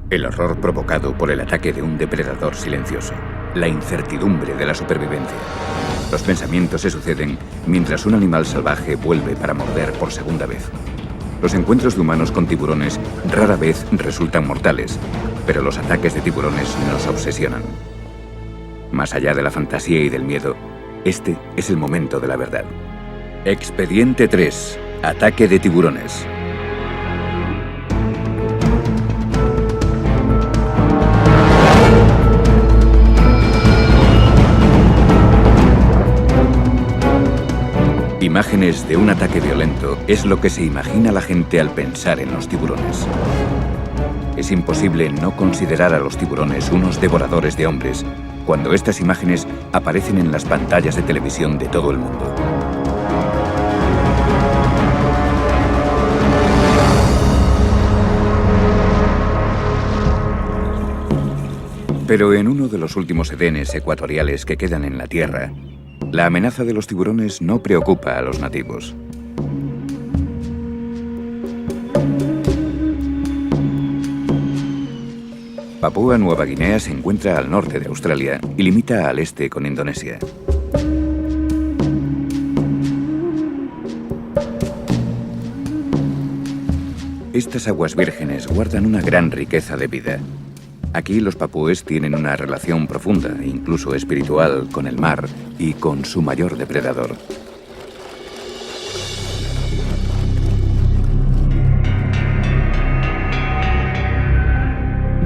El horror provocado por el ataque de un depredador silencioso. La incertidumbre de la supervivencia. Los pensamientos se suceden mientras un animal salvaje vuelve para morder por segunda vez. Los encuentros de humanos con tiburones rara vez resultan mortales, pero los ataques de tiburones nos obsesionan. Más allá de la fantasía y del miedo, este es el momento de la verdad. Expediente 3. Ataque de tiburones. Imágenes de un ataque violento es lo que se imagina la gente al pensar en los tiburones. Es imposible no considerar a los tiburones unos devoradores de hombres cuando estas imágenes aparecen en las pantallas de televisión de todo el mundo. Pero en uno de los últimos edenes ecuatoriales que quedan en la Tierra, la amenaza de los tiburones no preocupa a los nativos. Papúa Nueva Guinea se encuentra al norte de Australia y limita al este con Indonesia. Estas aguas vírgenes guardan una gran riqueza de vida. Aquí los papúes tienen una relación profunda, incluso espiritual, con el mar y con su mayor depredador.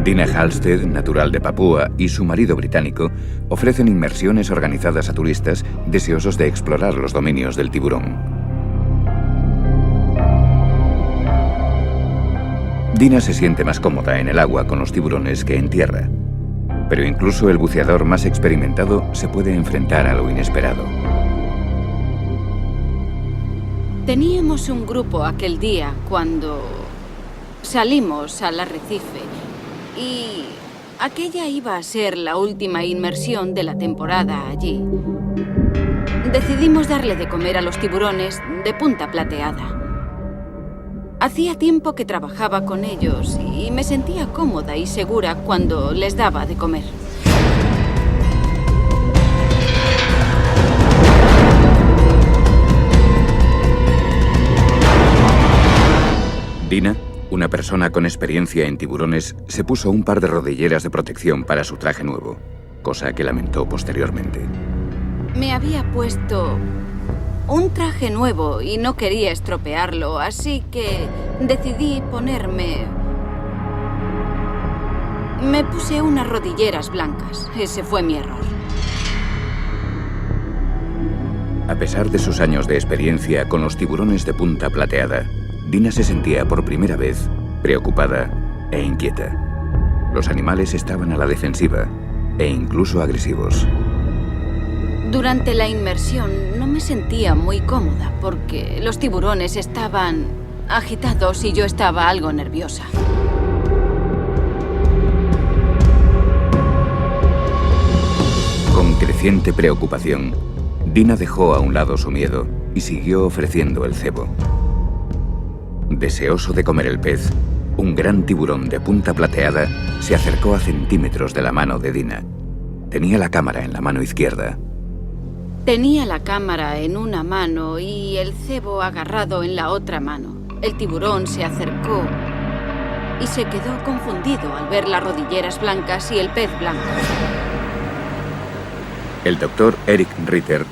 Dina Halstead, natural de Papúa, y su marido británico ofrecen inmersiones organizadas a turistas deseosos de explorar los dominios del tiburón. Dina se siente más cómoda en el agua con los tiburones que en tierra, pero incluso el buceador más experimentado se puede enfrentar a lo inesperado. Teníamos un grupo aquel día cuando salimos al arrecife y aquella iba a ser la última inmersión de la temporada allí. Decidimos darle de comer a los tiburones de punta plateada. Hacía tiempo que trabajaba con ellos y me sentía cómoda y segura cuando les daba de comer. Dina, una persona con experiencia en tiburones, se puso un par de rodilleras de protección para su traje nuevo, cosa que lamentó posteriormente. Me había puesto un traje nuevo y no quería estropearlo, así que decidí ponerme... Me puse unas rodilleras blancas. Ese fue mi error. A pesar de sus años de experiencia con los tiburones de punta plateada, Dina se sentía por primera vez preocupada e inquieta. Los animales estaban a la defensiva e incluso agresivos. Durante la inmersión no me sentía muy cómoda porque los tiburones estaban agitados y yo estaba algo nerviosa. Con creciente preocupación, Dina dejó a un lado su miedo y siguió ofreciendo el cebo. Deseoso de comer el pez, un gran tiburón de punta plateada se acercó a centímetros de la mano de Dina. Tenía la cámara en la mano izquierda. Tenía la cámara en una mano y el cebo agarrado en la otra mano. El tiburón se acercó y se quedó confundido al ver las rodilleras blancas y el pez blanco. El doctor Eric Ritter,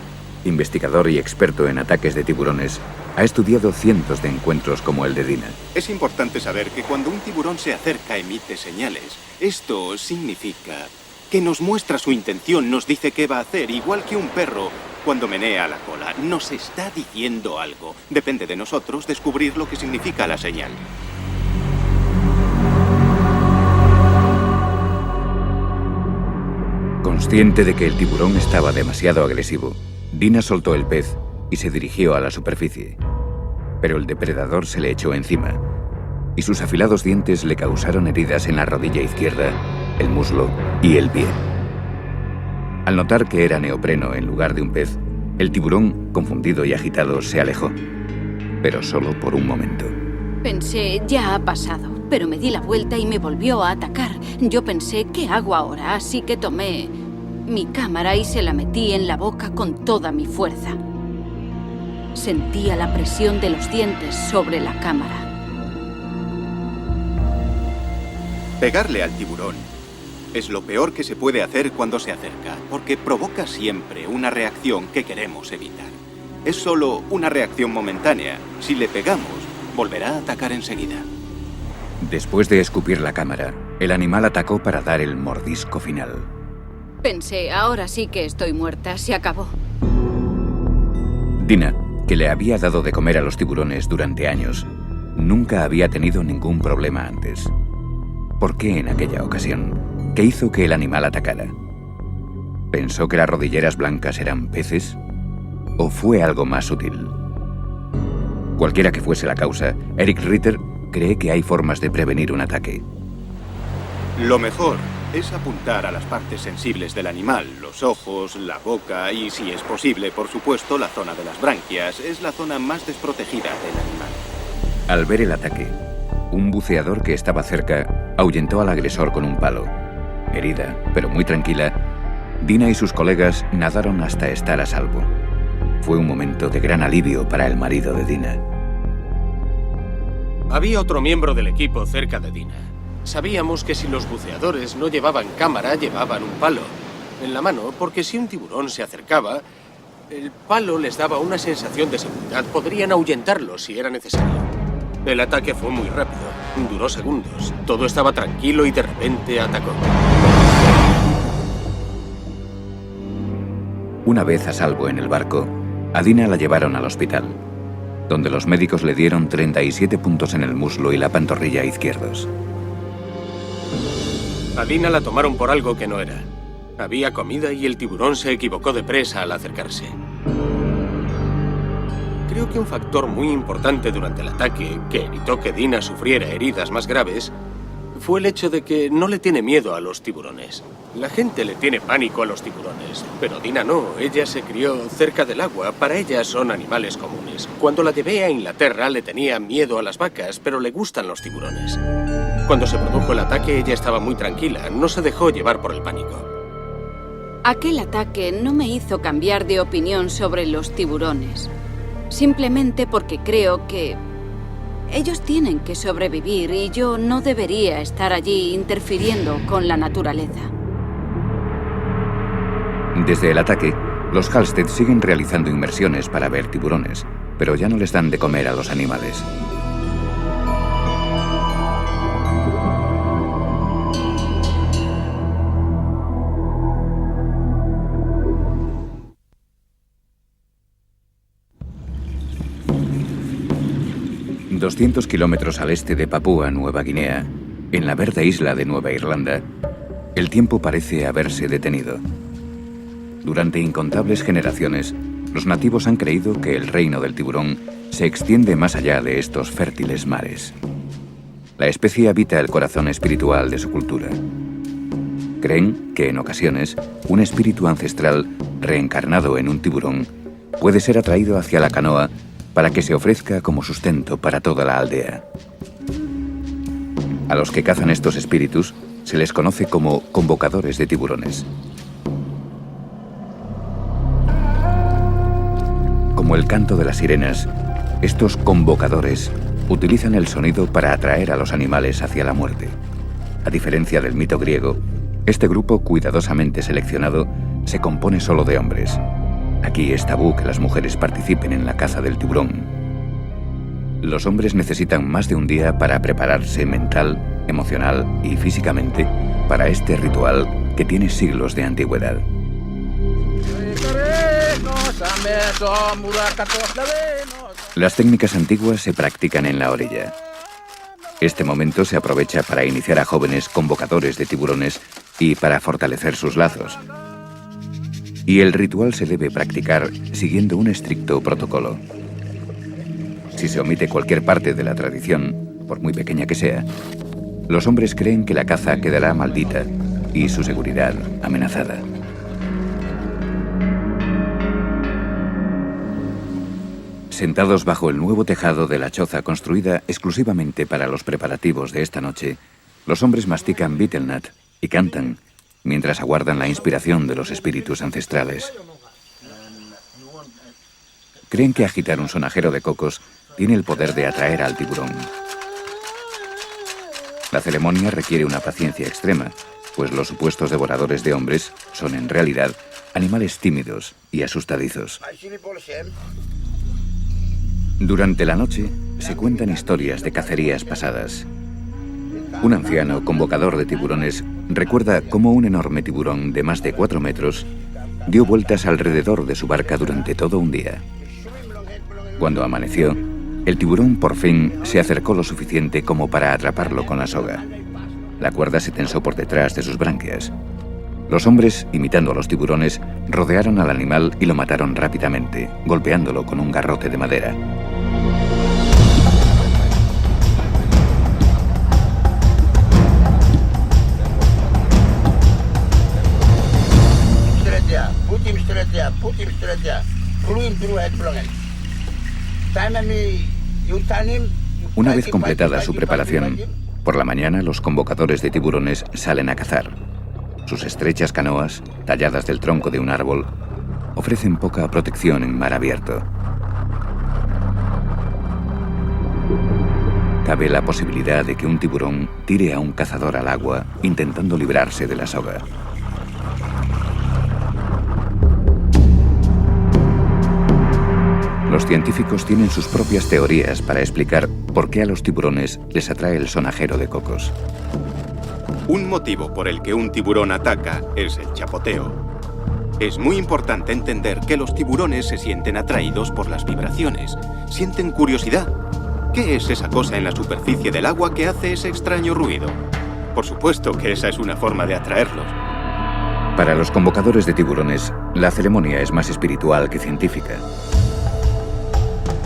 investigador y experto en ataques de tiburones, ha estudiado cientos de encuentros como el de Dina. Es importante saber que cuando un tiburón se acerca emite señales. Esto significa que nos muestra su intención, nos dice qué va a hacer, igual que un perro cuando menea la cola. Nos está diciendo algo. Depende de nosotros descubrir lo que significa la señal. Consciente de que el tiburón estaba demasiado agresivo, Dina soltó el pez y se dirigió a la superficie. Pero el depredador se le echó encima y sus afilados dientes le causaron heridas en la rodilla izquierda, el muslo y el pie. Al notar que era neopreno en lugar de un pez, el tiburón, confundido y agitado, se alejó, pero solo por un momento. Pensé, ya ha pasado. pero me di la vuelta y me volvió a atacar. Yo pensé, ¿qué hago ahora? Así que tomé mi cámara y se la metí en la boca con toda mi fuerza. Sentía la presión de los dientes sobre la cámara. Pegarle al tiburón es lo peor que se puede hacer cuando se acerca, porque provoca siempre una reacción que queremos evitar. Es solo una reacción momentánea. Si le pegamos, volverá a atacar enseguida. Después de escupir la cámara, el animal atacó para dar el mordisco final. Pensé, ahora sí que estoy muerta, se acabó. Dina, que le había dado de comer a los tiburones durante años, nunca había tenido ningún problema antes. ¿Por qué en aquella ocasión? ¿Qué hizo que el animal atacara? ¿Pensó que las rodilleras blancas eran peces? ¿O fue algo más sutil? Cualquiera que fuese la causa, Eric Ritter cree que hay formas de prevenir un ataque. Lo mejor es apuntar a las partes sensibles del animal, los ojos, la boca y, si es posible, por supuesto, la zona de las branquias. Es la zona más desprotegida del animal. Al ver el ataque, un buceador que estaba cerca ahuyentó al agresor con un palo. Herida, pero muy tranquila, Dina y sus colegas nadaron hasta estar a salvo. Fue un momento de gran alivio para el marido de Dina. Había otro miembro del equipo cerca de Dina. Sabíamos que si los buceadores no llevaban cámara, llevaban un palo en la mano, porque si un tiburón se acercaba, el palo les daba una sensación de seguridad. Podrían ahuyentarlo si era necesario. El ataque fue muy rápido, duró segundos. Todo estaba tranquilo y de repente atacó. Una vez a salvo en el barco, a Dina la llevaron al hospital, donde los médicos le dieron 37 puntos en el muslo y la pantorrilla izquierdos. A Dina la tomaron por algo que no era. Había comida y el tiburón se equivocó de presa al acercarse. Creo que un factor muy importante durante el ataque, que evitó que Dina sufriera heridas más graves, fue el hecho de que no le tiene miedo a los tiburones. La gente le tiene pánico a los tiburones, pero Dina no. Ella se crió cerca del agua. Para ella son animales comunes. Cuando la llevé a Inglaterra le tenía miedo a las vacas, pero le gustan los tiburones. Cuando se produjo el ataque ella estaba muy tranquila, no se dejó llevar por el pánico. Aquel ataque no me hizo cambiar de opinión sobre los tiburones. Simplemente porque creo que ellos tienen que sobrevivir y yo no debería estar allí interfiriendo con la naturaleza. Desde el ataque, los Halstead siguen realizando inmersiones para ver tiburones, pero ya no les dan de comer a los animales. ...200 kilómetros al este de Papúa Nueva Guinea, en la verde isla de Nueva Irlanda, el tiempo parece haberse detenido. Durante incontables generaciones, los nativos han creído que el reino del tiburón se extiende más allá de estos fértiles mares. La especie habita el corazón espiritual de su cultura. Creen que en ocasiones un espíritu ancestral reencarnado en un tiburón puede ser atraído hacia la canoa para que se ofrezca como sustento para toda la aldea. A los que cazan estos espíritus se les conoce como convocadores de tiburones. Como el canto de las sirenas, estos convocadores utilizan el sonido para atraer a los animales hacia la muerte. A diferencia del mito griego, este grupo cuidadosamente seleccionado se compone solo de hombres. Aquí es tabú que las mujeres participen en la caza del tiburón. Los hombres necesitan más de un día para prepararse mental, emocional y físicamente para este ritual que tiene siglos de antigüedad. Las técnicas antiguas se practican en la orilla. Este momento se aprovecha para iniciar a jóvenes convocadores de tiburones y para fortalecer sus lazos. Y el ritual se debe practicar siguiendo un estricto protocolo. Si se omite cualquier parte de la tradición, por muy pequeña que sea, los hombres creen que la caza quedará maldita y su seguridad amenazada. Sentados bajo el nuevo tejado de la choza construida exclusivamente para los preparativos de esta noche, los hombres mastican betel nut y cantan mientras aguardan la inspiración de los espíritus ancestrales. Creen que agitar un sonajero de cocos tiene el poder de atraer al tiburón. La ceremonia requiere una paciencia extrema, pues los supuestos devoradores de hombres son en realidad animales tímidos y asustadizos. Durante la noche se cuentan historias de cacerías pasadas. Un anciano convocador de tiburones recuerda cómo un enorme tiburón de más de 4 metros dio vueltas alrededor de su barca durante todo un día. Cuando amaneció, el tiburón por fin se acercó lo suficiente como para atraparlo con la soga. La cuerda se tensó por detrás de sus branquias. Los hombres, imitando a los tiburones, rodearon al animal y lo mataron rápidamente, golpeándolo con un garrote de madera. Una vez completada su preparación, por la mañana los convocadores de tiburones salen a cazar. Sus estrechas canoas, talladas del tronco de un árbol, ofrecen poca protección en mar abierto. Cabe la posibilidad de que un tiburón tire a un cazador al agua intentando librarse de la soga. Los científicos tienen sus propias teorías para explicar por qué a los tiburones les atrae el sonajero de cocos. Un motivo por el que un tiburón ataca es el chapoteo. Es muy importante entender que los tiburones se sienten atraídos por las vibraciones. Sienten curiosidad. ¿Qué es esa cosa en la superficie del agua que hace ese extraño ruido? Por supuesto que esa es una forma de atraerlos. Para los convocadores de tiburones, la ceremonia es más espiritual que científica.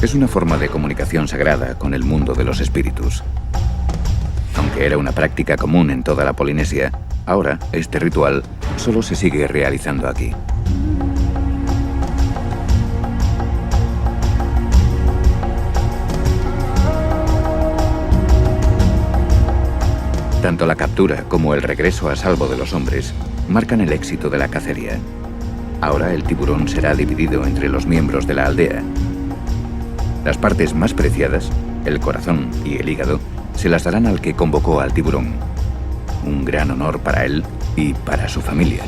Es una forma de comunicación sagrada con el mundo de los espíritus. Aunque era una práctica común en toda la Polinesia, ahora este ritual solo se sigue realizando aquí. Tanto la captura como el regreso a salvo de los hombres marcan el éxito de la cacería. Ahora el tiburón será dividido entre los miembros de la aldea. Las partes más preciadas, el corazón y el hígado, se las darán al que convocó al tiburón. Un gran honor para él y para su familia.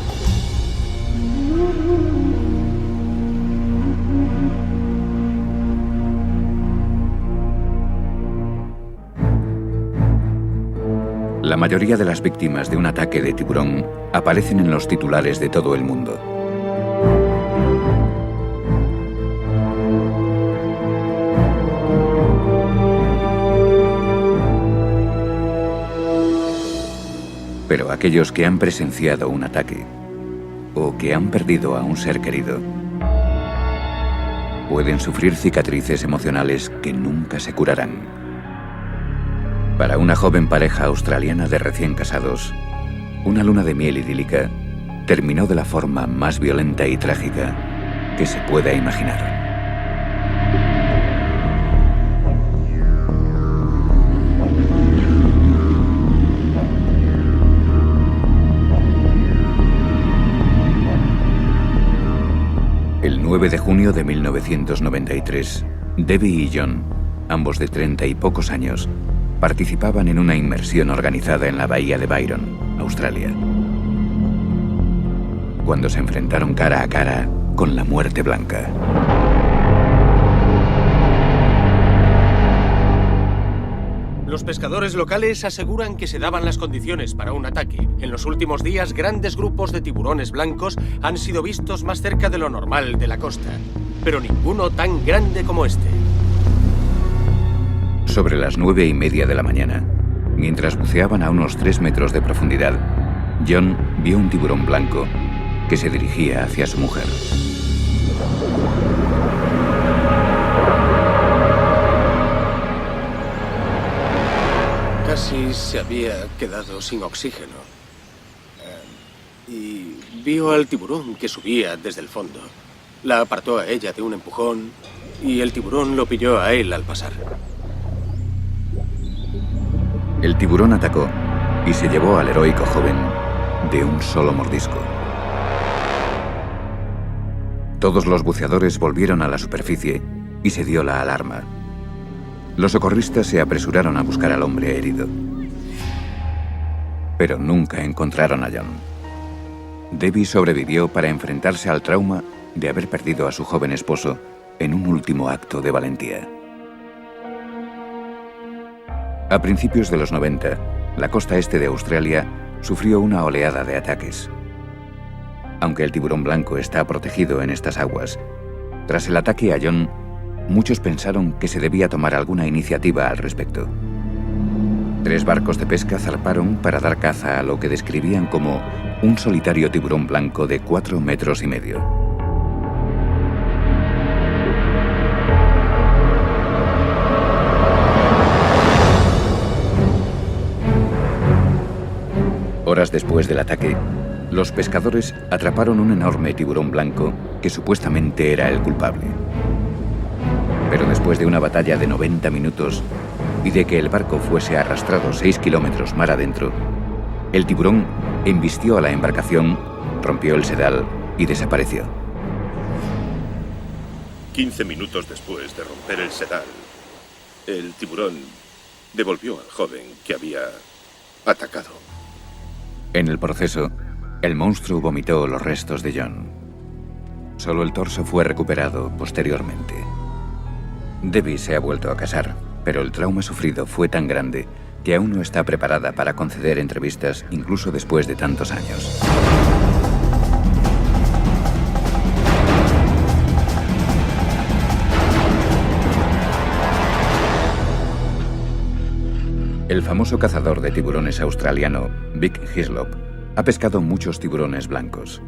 La mayoría de las víctimas de un ataque de tiburón aparecen en los titulares de todo el mundo. Pero aquellos que han presenciado un ataque o que han perdido a un ser querido pueden sufrir cicatrices emocionales que nunca se curarán. Para una joven pareja australiana de recién casados, una luna de miel idílica terminó de la forma más violenta y trágica que se pueda imaginar. El 9 de junio de 1993, Debbie y John, ambos de 30 y pocos años, participaban en una inmersión organizada en la bahía de Byron, Australia, cuando se enfrentaron cara a cara con la muerte blanca. Los pescadores locales aseguran que se daban las condiciones para un ataque. En los últimos días, grandes grupos de tiburones blancos han sido vistos más cerca de lo normal de la costa, pero ninguno tan grande como este. Sobre las 9:30 de la mañana, mientras buceaban a unos 3 metros de profundidad, John vio un tiburón blanco que se dirigía hacia su mujer. Casi se había quedado sin oxígeno. Y vio al tiburón que subía desde el fondo. La apartó a ella de un empujón y el tiburón lo pilló a él al pasar. El tiburón atacó y se llevó al heroico joven de un solo mordisco. Todos los buceadores volvieron a la superficie y se dio la alarma. Los socorristas se apresuraron a buscar al hombre herido. Pero nunca encontraron a John. Debbie sobrevivió para enfrentarse al trauma de haber perdido a su joven esposo en un último acto de valentía. A principios de los 90, la costa este de Australia sufrió una oleada de ataques. Aunque el tiburón blanco está protegido en estas aguas, tras el ataque a John, muchos pensaron que se debía tomar alguna iniciativa al respecto. 3 barcos de pesca zarparon para dar caza a lo que describían como un solitario tiburón blanco de 4,5 metros. Horas después del ataque, los pescadores atraparon un enorme tiburón blanco que supuestamente era el culpable. Pero después de una batalla de 90 minutos y de que el barco fuese arrastrado 6 kilómetros mar adentro, el tiburón embistió a la embarcación, rompió el sedal y desapareció. 15 minutos después de romper el sedal, el tiburón devolvió al joven que había atacado. En el proceso, el monstruo vomitó los restos de John. Solo el torso fue recuperado posteriormente. Debbie se ha vuelto a casar, pero el trauma sufrido fue tan grande que aún no está preparada para conceder entrevistas incluso después de tantos años. El famoso cazador de tiburones australiano, Vic Hislop, ha pescado muchos tiburones blancos.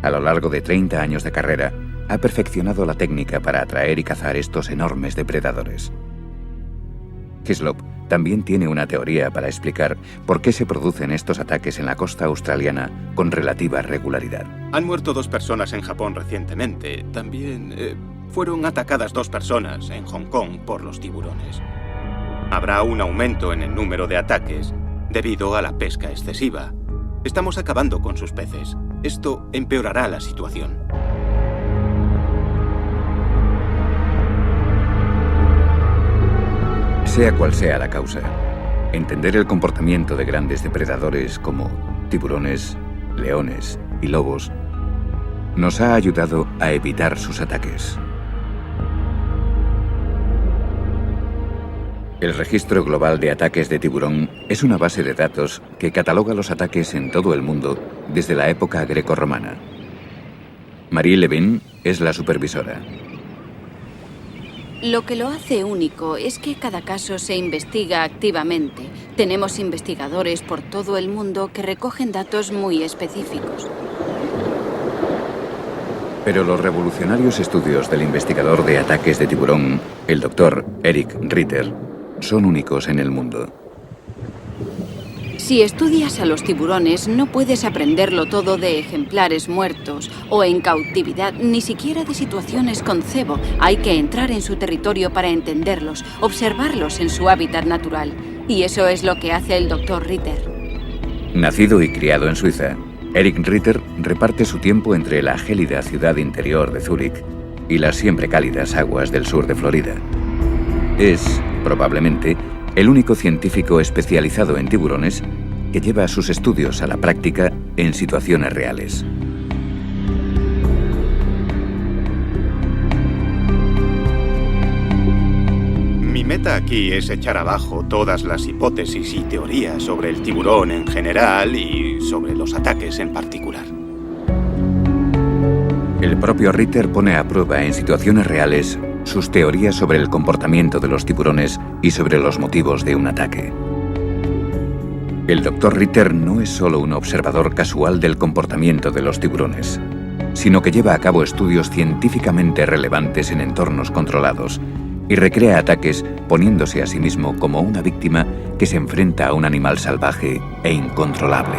A lo largo de 30 años de carrera, ha perfeccionado la técnica para atraer y cazar estos enormes depredadores. Hislop también tiene una teoría para explicar por qué se producen estos ataques en la costa australiana con relativa regularidad. Han muerto 2 personas en Japón recientemente. También fueron atacadas 2 personas en Hong Kong por los tiburones. Habrá un aumento en el número de ataques debido a la pesca excesiva. Estamos acabando con sus peces. Esto empeorará la situación. Sea cual sea la causa, entender el comportamiento de grandes depredadores como tiburones, leones y lobos nos ha ayudado a evitar sus ataques. El Registro Global de Ataques de Tiburón es una base de datos que cataloga los ataques en todo el mundo desde la época grecorromana. Marie Levin es la supervisora. Lo que lo hace único es que cada caso se investiga activamente. Tenemos investigadores por todo el mundo que recogen datos muy específicos. Pero los revolucionarios estudios del investigador de ataques de tiburón, el Dr. Eric Ritter, son únicos en el mundo. Si estudias a los tiburones, no puedes aprenderlo todo de ejemplares muertos o en cautividad, ni siquiera de situaciones con cebo. Hay que entrar en su territorio para entenderlos, observarlos en su hábitat natural. Y eso es lo que hace el Dr. Ritter. Nacido y criado en Suiza, Eric Ritter reparte su tiempo entre la gélida ciudad interior de Zúrich y las siempre cálidas aguas del sur de Florida. Es, probablemente, el único científico especializado en tiburones que lleva sus estudios a la práctica en situaciones reales. Mi meta aquí es echar abajo todas las hipótesis y teorías sobre el tiburón en general y sobre los ataques en particular. El propio Ritter pone a prueba en situaciones reales sus teorías sobre el comportamiento de los tiburones y sobre los motivos de un ataque. El Dr. Ritter no es solo un observador casual del comportamiento de los tiburones, sino que lleva a cabo estudios científicamente relevantes en entornos controlados y recrea ataques poniéndose a sí mismo como una víctima que se enfrenta a un animal salvaje e incontrolable.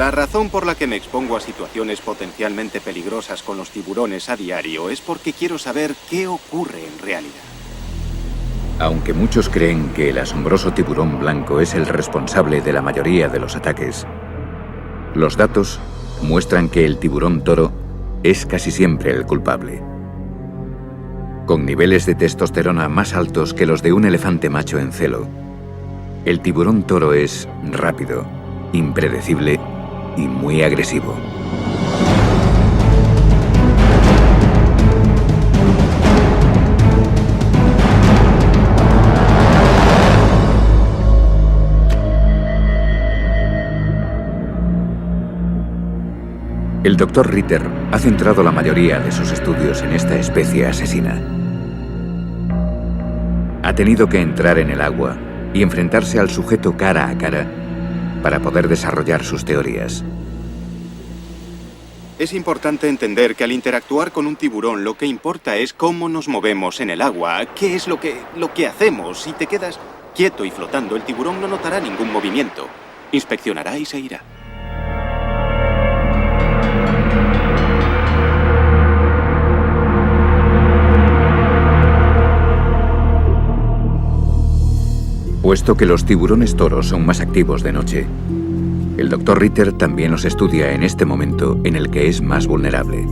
La razón por la que me expongo a situaciones potencialmente peligrosas con los tiburones a diario es porque quiero saber qué ocurre en realidad. Aunque muchos creen que el asombroso tiburón blanco es el responsable de la mayoría de los ataques, los datos muestran que el tiburón toro es casi siempre el culpable. Con niveles de testosterona más altos que los de un elefante macho en celo, el tiburón toro es rápido, impredecible y muy agresivo. El Dr. Ritter ha centrado la mayoría de sus estudios en esta especie asesina. Ha tenido que entrar en el agua y enfrentarse al sujeto cara a cara para poder desarrollar sus teorías. Es importante entender que al interactuar con un tiburón lo que importa es cómo nos movemos en el agua, qué es lo que hacemos. Si te quedas quieto y flotando, el tiburón no notará ningún movimiento. Inspeccionará y se irá. Puesto que los tiburones toros son más activos de noche, el Dr. Ritter también los estudia en este momento en el que es más vulnerable.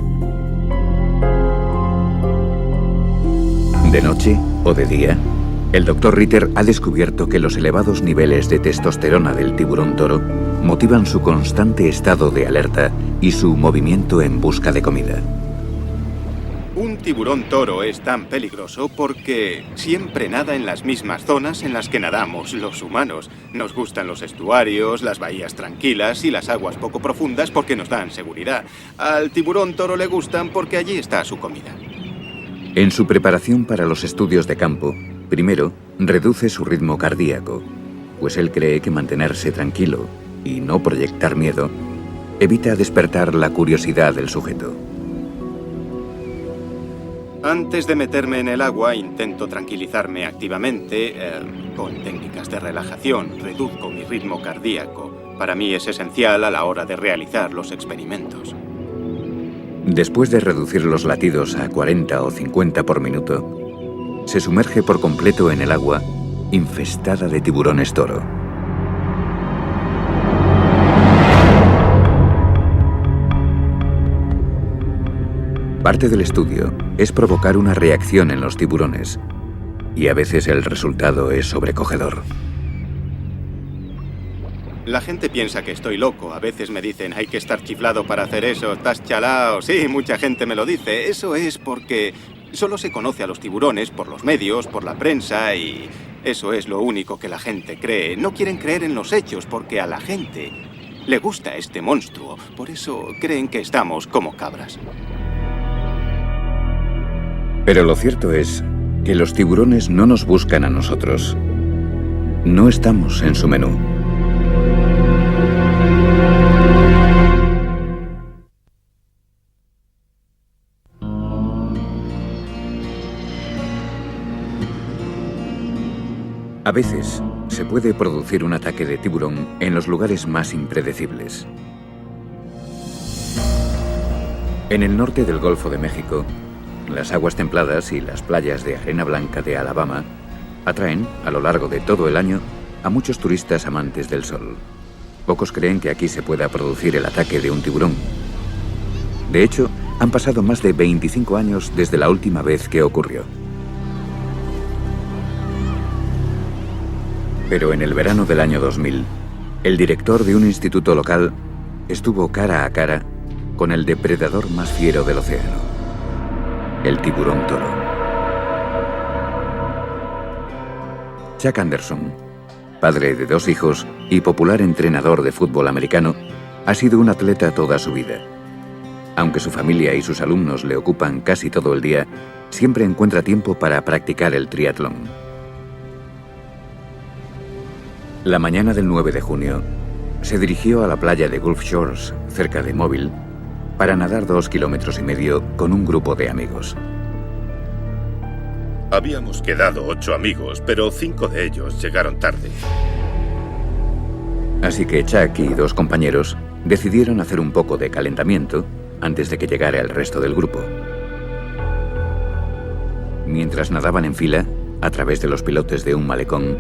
De noche o de día, el Dr. Ritter ha descubierto que los elevados niveles de testosterona del tiburón toro motivan su constante estado de alerta y su movimiento en busca de comida. Un tiburón toro es tan peligroso porque siempre nada en las mismas zonas en las que nadamos los humanos. Nos gustan los estuarios, las bahías tranquilas y las aguas poco profundas porque nos dan seguridad. Al tiburón toro le gustan porque allí está su comida. En su preparación para los estudios de campo, primero reduce su ritmo cardíaco, pues él cree que mantenerse tranquilo y no proyectar miedo evita despertar la curiosidad del sujeto. Antes de meterme en el agua, intento tranquilizarme activamente con técnicas de relajación. Reduzco mi ritmo cardíaco. Para mí es esencial a la hora de realizar los experimentos. Después de reducir los latidos a 40 o 50 por minuto, se sumerge por completo en el agua infestada de tiburones toro. Parte del estudio es provocar una reacción en los tiburones, y a veces el resultado es sobrecogedor. La gente piensa que estoy loco. A veces me dicen, hay que estar chiflado para hacer eso, estás chalao. Sí, mucha gente me lo dice. Eso es porque solo se conoce a los tiburones por los medios, por la prensa, y eso es lo único que la gente cree. No quieren creer en los hechos porque a la gente le gusta este monstruo. Por eso creen que estamos como cabras. Pero lo cierto es que los tiburones no nos buscan a nosotros. No estamos en su menú. A veces se puede producir un ataque de tiburón en los lugares más impredecibles. En el norte del Golfo de México, las aguas templadas y las playas de arena blanca de Alabama atraen, a lo largo de todo el año, a muchos turistas amantes del sol. Pocos creen que aquí se pueda producir el ataque de un tiburón. De hecho, han pasado más de 25 años desde la última vez que ocurrió. Pero en el verano del año 2000, el director de un instituto local estuvo cara a cara con el depredador más fiero del océano. El tiburón toro. Chuck Anderson, padre de 2 hijos y popular entrenador de fútbol americano, ha sido un atleta toda su vida. Aunque su familia y sus alumnos le ocupan casi todo el día, siempre encuentra tiempo para practicar el triatlón. La mañana del 9 de junio, se dirigió a la playa de Gulf Shores, cerca de Mobile, para nadar 2,5 kilómetros con un grupo de amigos. Habíamos quedado 8 amigos, pero 5 de ellos llegaron tarde. Así que Chuck y 2 compañeros Decidieron hacer un poco de calentamiento antes de que llegara el resto del grupo. Mientras nadaban en fila, a través de los pilotes de un malecón,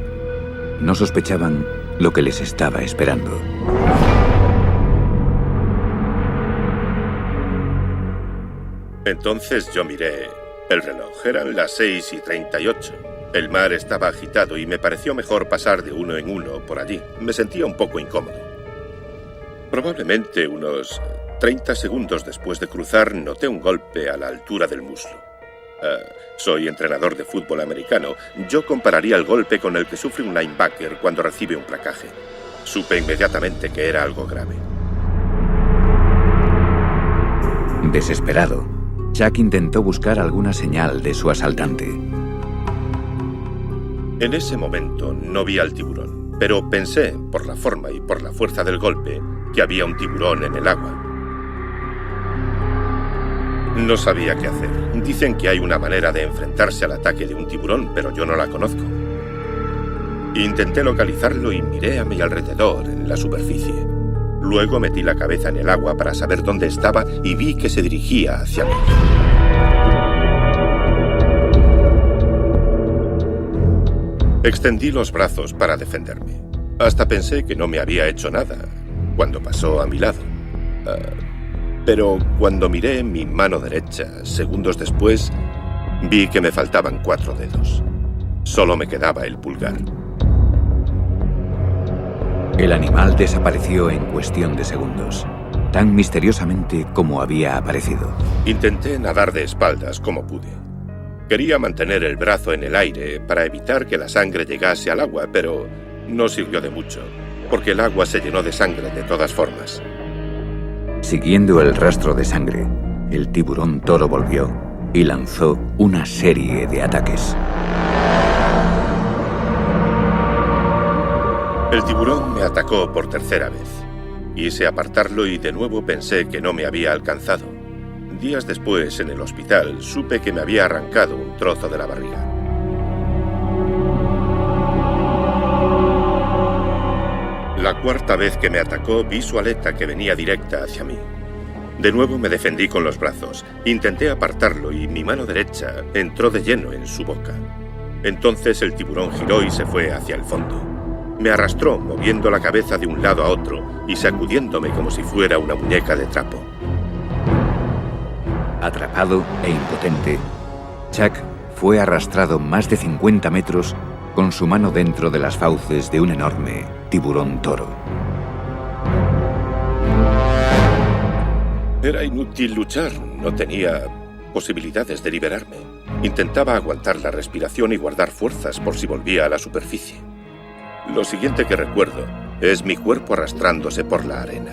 no sospechaban lo que les estaba esperando. Entonces yo miré el reloj. Eran las 6:38. El mar estaba agitado y me pareció mejor pasar de uno en uno por allí. Me sentía un poco incómodo. Probablemente unos 30 segundos después de cruzar, noté un golpe a la altura del muslo. Soy entrenador de fútbol americano. Yo compararía el golpe con el que sufre un linebacker cuando recibe un placaje. Supe inmediatamente que era algo grave. Desesperado, Chuck intentó buscar alguna señal de su asaltante. En ese momento no vi al tiburón, pero pensé, por la forma y por la fuerza del golpe, que había un tiburón en el agua. No sabía qué hacer. Dicen que hay una manera de enfrentarse al ataque de un tiburón, pero yo no la conozco. Intenté localizarlo y miré a mi alrededor, en la superficie. Luego metí la cabeza en el agua para saber dónde estaba y vi que se dirigía hacia mí. Extendí los brazos para defenderme. Hasta pensé que no me había hecho nada cuando pasó a mi lado. Pero cuando miré mi mano derecha, segundos después, vi que me faltaban 4 dedos. Solo me quedaba el pulgar. El animal desapareció en cuestión de segundos, tan misteriosamente como había aparecido. Intenté nadar de espaldas como pude. Quería mantener el brazo en el aire para evitar que la sangre llegase al agua, pero no sirvió de mucho, porque el agua se llenó de sangre de todas formas. Siguiendo el rastro de sangre, el tiburón toro volvió y lanzó una serie de ataques. El tiburón me atacó por tercera vez. Quise apartarlo y de nuevo pensé que no me había alcanzado. Días después, en el hospital, supe que me había arrancado un trozo de la barriga. La cuarta vez que me atacó, vi su aleta que venía directa hacia mí. De nuevo me defendí con los brazos. Intenté apartarlo y mi mano derecha entró de lleno en su boca. Entonces el tiburón giró y se fue hacia el fondo. Me arrastró, moviendo la cabeza de un lado a otro y sacudiéndome como si fuera una muñeca de trapo. Atrapado e impotente, Chuck fue arrastrado más de 50 metros con su mano dentro de las fauces de un enorme tiburón toro. Era inútil luchar, no tenía posibilidades de liberarme. Intentaba aguantar la respiración y guardar fuerzas por si volvía a la superficie. Lo siguiente que recuerdo es mi cuerpo arrastrándose por la arena.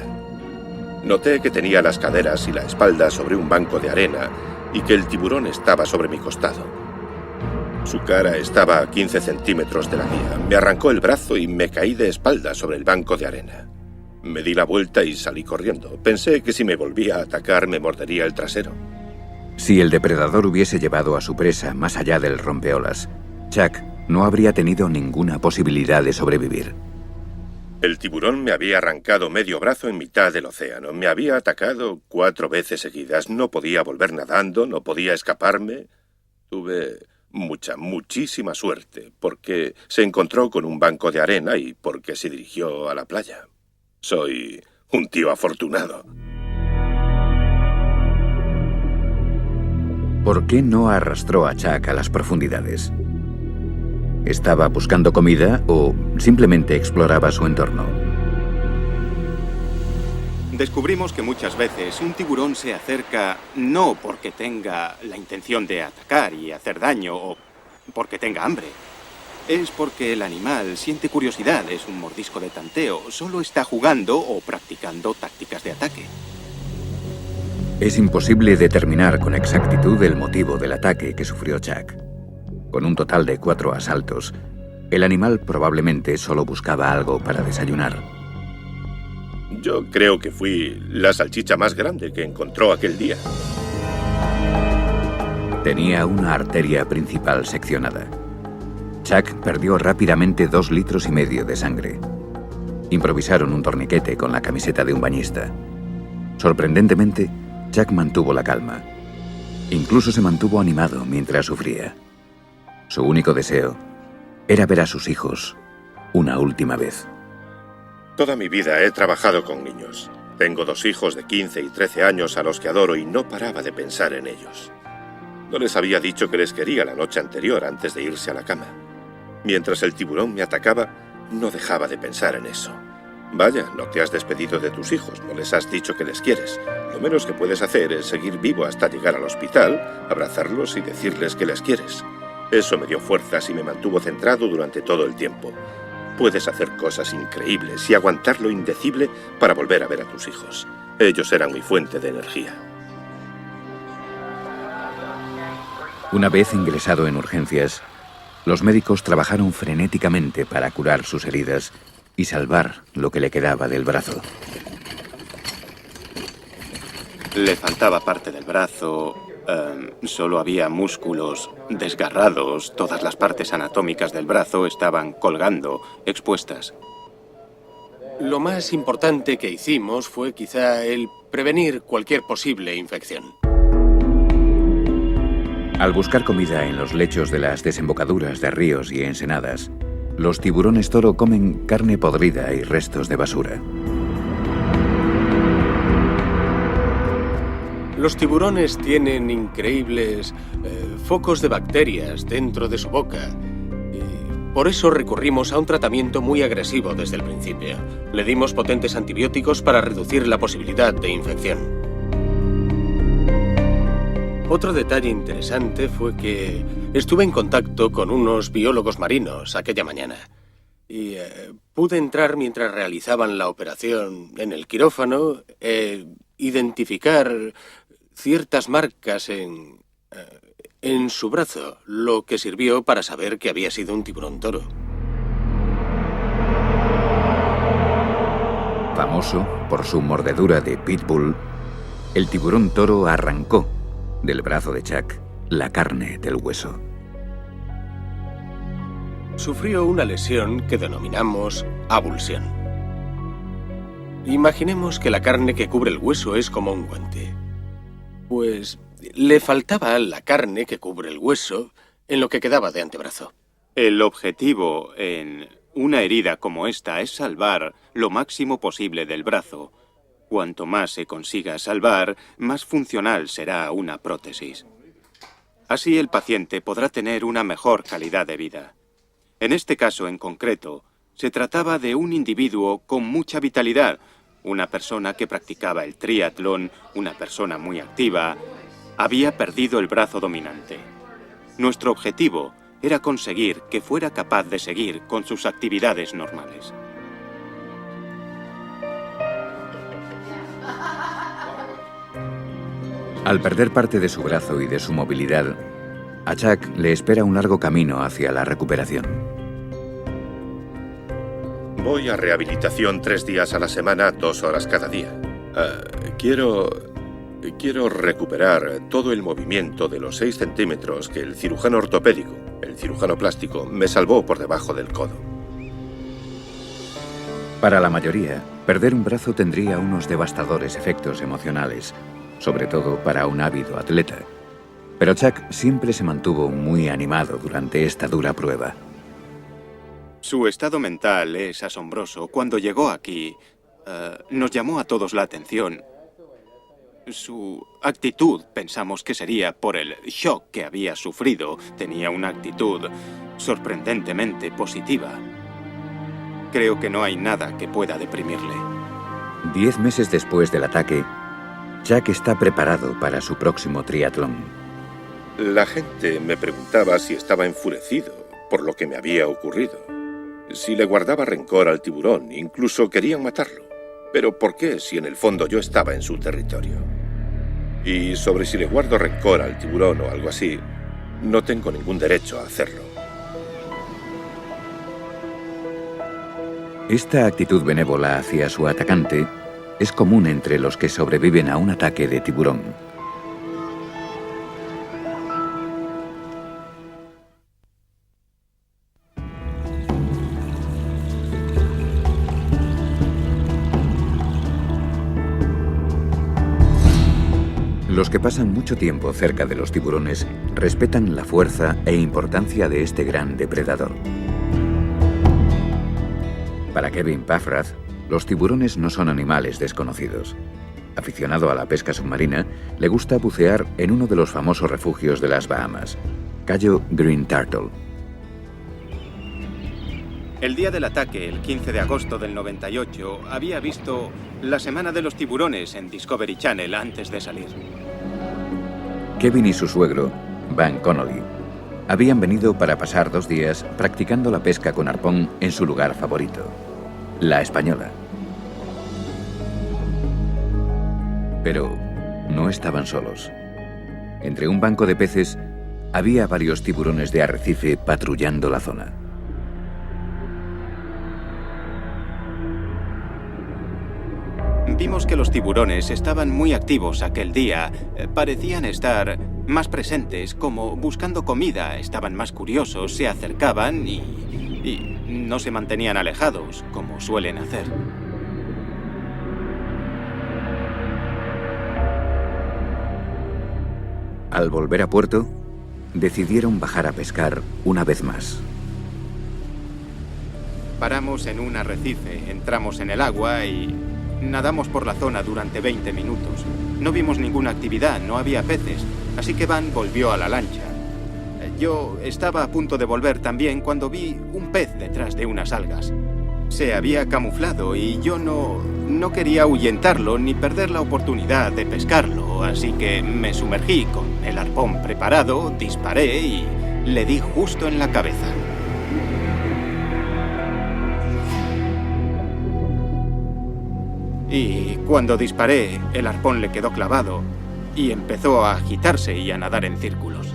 Noté que tenía las caderas y la espalda sobre un banco de arena y que el tiburón estaba sobre mi costado. Su cara estaba a 15 centímetros de la mía. Me arrancó el brazo y me caí de espalda sobre el banco de arena. Me di la vuelta y salí corriendo. Pensé que si me volvía a atacar me mordería el trasero. Si el depredador hubiese llevado a su presa más allá del rompeolas, Chuck no habría tenido ninguna posibilidad de sobrevivir. El tiburón me había arrancado medio brazo en mitad del océano. Me había atacado 4 veces seguidas. No podía volver nadando, no podía escaparme. Tuve muchísima suerte, porque se encontró con un banco de arena y porque se dirigió a la playa. Soy un tío afortunado. ¿Por qué no arrastró a Chuck a las profundidades? ¿Estaba buscando comida o simplemente exploraba su entorno? Descubrimos que muchas veces un tiburón se acerca no porque tenga la intención de atacar y hacer daño o porque tenga hambre. Es porque el animal siente curiosidad, es un mordisco de tanteo, solo está jugando o practicando tácticas de ataque. Es imposible determinar con exactitud el motivo del ataque que sufrió Chuck. Con un total de 4 asaltos, el animal probablemente solo buscaba algo para desayunar. Yo creo que fui la salchicha más grande que encontró aquel día. Tenía una arteria principal seccionada. Chuck perdió rápidamente 2,5 litros de sangre. Improvisaron un torniquete con la camiseta de un bañista. Sorprendentemente, Chuck mantuvo la calma. Incluso se mantuvo animado mientras sufría. Su único deseo era ver a sus hijos una última vez. Toda mi vida he trabajado con niños. Tengo 2 hijos de 15 y 13 años a los que adoro y no paraba de pensar en ellos. No les había dicho que les quería la noche anterior antes de irse a la cama. Mientras el tiburón me atacaba, no dejaba de pensar en eso. Vaya, no te has despedido de tus hijos, no les has dicho que les quieres. Lo menos que puedes hacer es seguir vivo hasta llegar al hospital, abrazarlos y decirles que les quieres. Eso me dio fuerzas y me mantuvo centrado durante todo el tiempo. Puedes hacer cosas increíbles y aguantar lo indecible para volver a ver a tus hijos. Ellos eran mi fuente de energía. Una vez ingresado en urgencias, los médicos trabajaron frenéticamente para curar sus heridas y salvar lo que le quedaba del brazo. Le faltaba parte del brazo, solo había músculos desgarrados, todas las partes anatómicas del brazo estaban colgando, expuestas. Lo más importante que hicimos fue quizá el prevenir cualquier posible infección. Al buscar comida en los lechos de las desembocaduras de ríos y ensenadas, los tiburones toro comen carne podrida y restos de basura. Los tiburones tienen increíbles focos de bacterias dentro de su boca. Y por eso recurrimos a un tratamiento muy agresivo desde el principio. Le dimos potentes antibióticos para reducir la posibilidad de infección. Otro detalle interesante fue que estuve en contacto con unos biólogos marinos aquella mañana. Y pude entrar mientras realizaban la operación en el quirófano, identificar ciertas marcas en su brazo, lo que sirvió para saber que había sido un tiburón toro. Famoso por su mordedura de pitbull, el tiburón toro arrancó del brazo de Chuck la carne del hueso. Sufrió una lesión que denominamos avulsión. Imaginemos que la carne que cubre el hueso es como un guante. Pues le faltaba la carne que cubre el hueso en lo que quedaba de antebrazo. El objetivo en una herida como esta es salvar lo máximo posible del brazo. Cuanto más se consiga salvar, más funcional será una prótesis. Así el paciente podrá tener una mejor calidad de vida. En este caso en concreto, se trataba de un individuo con mucha vitalidad, una persona que practicaba el triatlón, una persona muy activa, había perdido el brazo dominante. Nuestro objetivo era conseguir que fuera capaz de seguir con sus actividades normales. Al perder parte de su brazo y de su movilidad, a Chuck le espera un largo camino hacia la recuperación. Voy a rehabilitación 3 días a la semana, 2 horas cada día. Quiero recuperar todo el movimiento de los 6 centímetros que el cirujano ortopédico, el cirujano plástico, me salvó por debajo del codo. Para la mayoría, perder un brazo tendría unos devastadores efectos emocionales, sobre todo para un ávido atleta. Pero Chuck siempre se mantuvo muy animado durante esta dura prueba. Su estado mental es asombroso. Cuando llegó aquí, nos llamó a todos la atención. Su actitud, pensamos que sería por el shock que había sufrido. Tenía una actitud sorprendentemente positiva. Creo que no hay nada que pueda deprimirle. 10 meses después del ataque, Chuck está preparado para su próximo triatlón. La gente me preguntaba si estaba enfurecido por lo que me había ocurrido. Si le guardaba rencor al tiburón, incluso querían matarlo. Pero ¿por qué si en el fondo yo estaba en su territorio? Y sobre si le guardo rencor al tiburón o algo así, no tengo ningún derecho a hacerlo. Esta actitud benévola hacia su atacante es común entre los que sobreviven a un ataque de tiburón. Los que pasan mucho tiempo cerca de los tiburones respetan la fuerza e importancia de este gran depredador. Para Kevin Paffrath, los tiburones no son animales desconocidos. Aficionado a la pesca submarina, le gusta bucear en uno de los famosos refugios de las Bahamas, Cayo Green Turtle. El día del ataque, el 15 de agosto del 98, había visto La Semana de los Tiburones en Discovery Channel antes de salir. Kevin y su suegro, Van Connolly, habían venido para pasar 2 días practicando la pesca con arpón en su lugar favorito, La Española. Pero no estaban solos. Entre un banco de peces había varios tiburones de arrecife patrullando la zona. Vimos que los tiburones estaban muy activos aquel día. Parecían estar más presentes, como buscando comida. Estaban más curiosos, se acercaban y no se mantenían alejados, como suelen hacer. Al volver a puerto, decidieron bajar a pescar una vez más. Paramos en un arrecife, entramos en el agua y nadamos por la zona durante 20 minutos. No vimos ninguna actividad, no había peces, así que Van volvió a la lancha. Yo estaba a punto de volver también cuando vi un pez detrás de unas algas. Se había camuflado y yo no quería ahuyentarlo ni perder la oportunidad de pescarlo, así que me sumergí con el arpón preparado, disparé y le di justo en la cabeza. Y cuando disparé, el arpón le quedó clavado y empezó a agitarse y a nadar en círculos.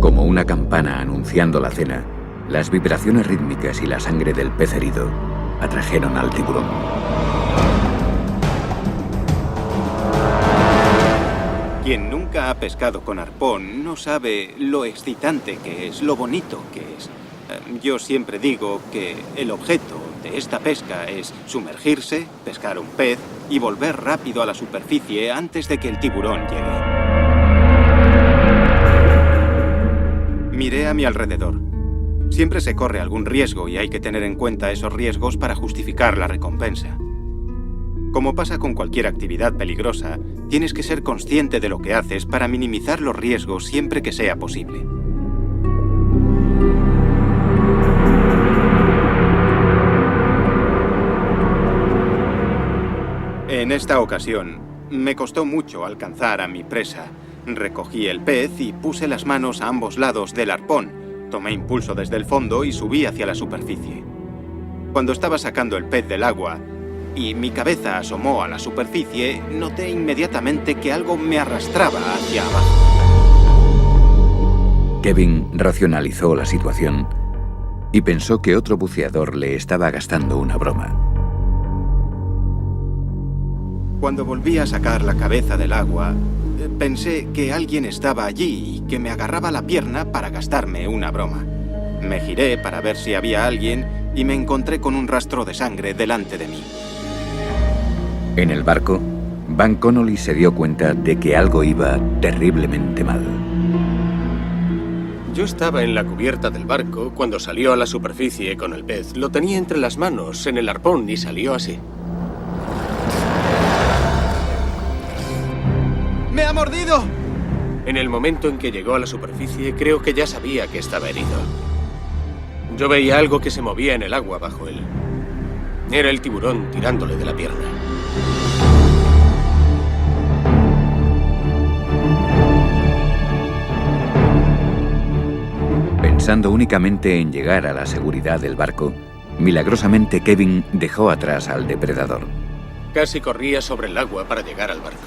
Como una campana anunciando la cena, las vibraciones rítmicas y la sangre del pez herido atrajeron al tiburón. Quien nunca ha pescado con arpón no sabe lo excitante que es, lo bonito que es. Yo siempre digo que el objeto de esta pesca es sumergirse, pescar un pez y volver rápido a la superficie antes de que el tiburón llegue. Miré a mi alrededor. Siempre se corre algún riesgo y hay que tener en cuenta esos riesgos para justificar la recompensa. Como pasa con cualquier actividad peligrosa, tienes que ser consciente de lo que haces para minimizar los riesgos siempre que sea posible. En esta ocasión, me costó mucho alcanzar a mi presa. Recogí el pez y puse las manos a ambos lados del arpón. Tomé impulso desde el fondo y subí hacia la superficie. Cuando estaba sacando el pez del agua y mi cabeza asomó a la superficie, noté inmediatamente que algo me arrastraba hacia abajo. Kevin racionalizó la situación y pensó que otro buceador le estaba gastando una broma. Cuando volví a sacar la cabeza del agua, pensé que alguien estaba allí y que me agarraba la pierna para gastarme una broma. Me giré para ver si había alguien y me encontré con un rastro de sangre delante de mí. En el barco, Van Connolly se dio cuenta de que algo iba terriblemente mal. Yo estaba en la cubierta del barco cuando salió a la superficie con el pez. Lo tenía entre las manos, en el arpón, y salió así. ¡Me ha mordido! En el momento en que llegó a la superficie, creo que ya sabía que estaba herido. Yo veía algo que se movía en el agua bajo él. Era el tiburón tirándole de la pierna. Pensando únicamente en llegar a la seguridad del barco, milagrosamente Kevin dejó atrás al depredador. Casi corría sobre el agua para llegar al barco.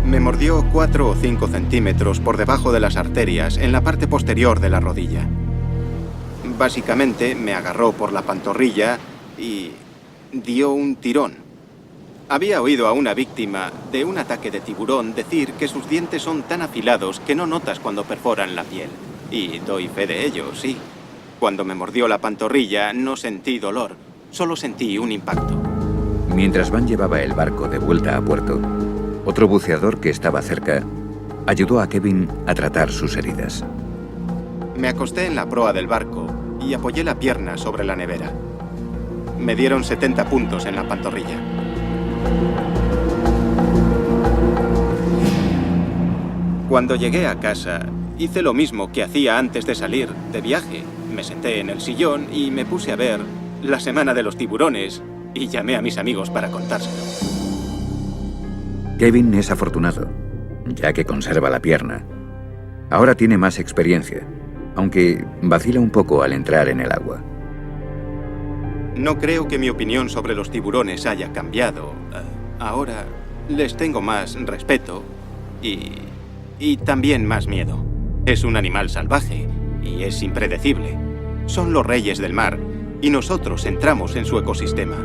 Me mordió 4 o 5 centímetros por debajo de las arterias, en la parte posterior de la rodilla. Básicamente me agarró por la pantorrilla y dio un tirón. Había oído a una víctima de un ataque de tiburón decir que sus dientes son tan afilados que no notas cuando perforan la piel. Y doy fe de ello, sí. Cuando me mordió la pantorrilla no sentí dolor, solo sentí un impacto. Mientras Van llevaba el barco de vuelta a puerto, otro buceador que estaba cerca ayudó a Kevin a tratar sus heridas. Me acosté en la proa del barco y apoyé la pierna sobre la nevera. Me dieron 70 puntos en la pantorrilla. Cuando llegué a casa, hice lo mismo que hacía antes de salir de viaje. Me senté en el sillón y me puse a ver La Semana de los Tiburones y llamé a mis amigos para contárselo. Kevin es afortunado, ya que conserva la pierna. Ahora tiene más experiencia, aunque vacila un poco al entrar en el agua. No creo que mi opinión sobre los tiburones haya cambiado. Ahora les tengo más respeto y también más miedo. Es un animal salvaje y es impredecible. Son los reyes del mar y nosotros entramos en su ecosistema.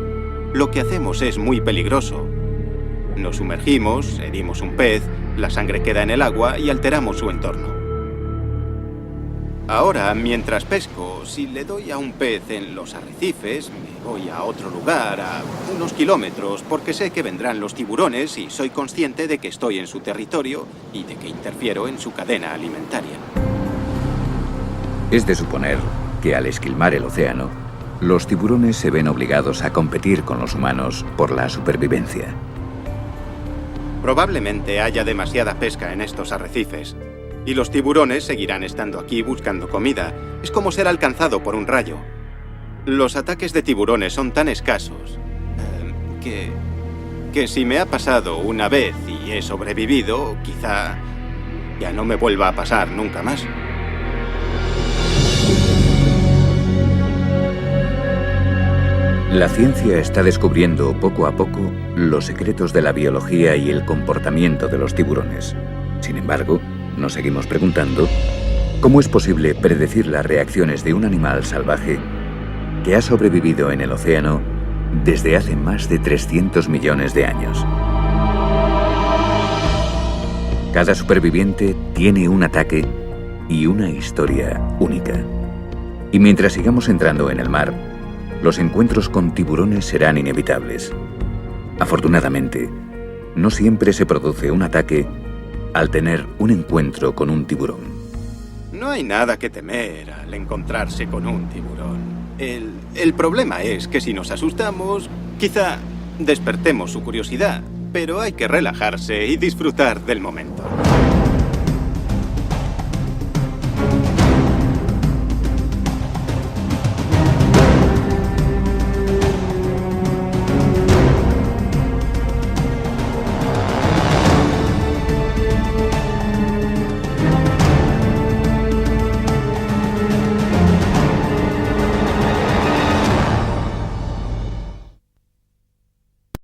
Lo que hacemos es muy peligroso. Nos sumergimos, herimos un pez, la sangre queda en el agua y alteramos su entorno. Ahora, mientras pesco, si le doy a un pez en los arrecifes, me voy a otro lugar, a unos kilómetros, porque sé que vendrán los tiburones y soy consciente de que estoy en su territorio y de que interfiero en su cadena alimentaria. Es de suponer que al esquilmar el océano, los tiburones se ven obligados a competir con los humanos por la supervivencia. Probablemente haya demasiada pesca en estos arrecifes. Y los tiburones seguirán estando aquí buscando comida. Es como ser alcanzado por un rayo. Los ataques de tiburones son tan escasos que si me ha pasado una vez y he sobrevivido, quizá ya no me vuelva a pasar nunca más. La ciencia está descubriendo poco a poco los secretos de la biología y el comportamiento de los tiburones. Sin embargo, nos seguimos preguntando cómo es posible predecir las reacciones de un animal salvaje que ha sobrevivido en el océano desde hace más de 300 millones de años. Cada superviviente tiene un ataque y una historia única. Y mientras sigamos entrando en el mar, los encuentros con tiburones serán inevitables. Afortunadamente, no siempre se produce un ataque al tener un encuentro con un tiburón. No hay nada que temer al encontrarse con un tiburón. El problema es que si nos asustamos, quizá despertemos su curiosidad, pero hay que relajarse y disfrutar del momento.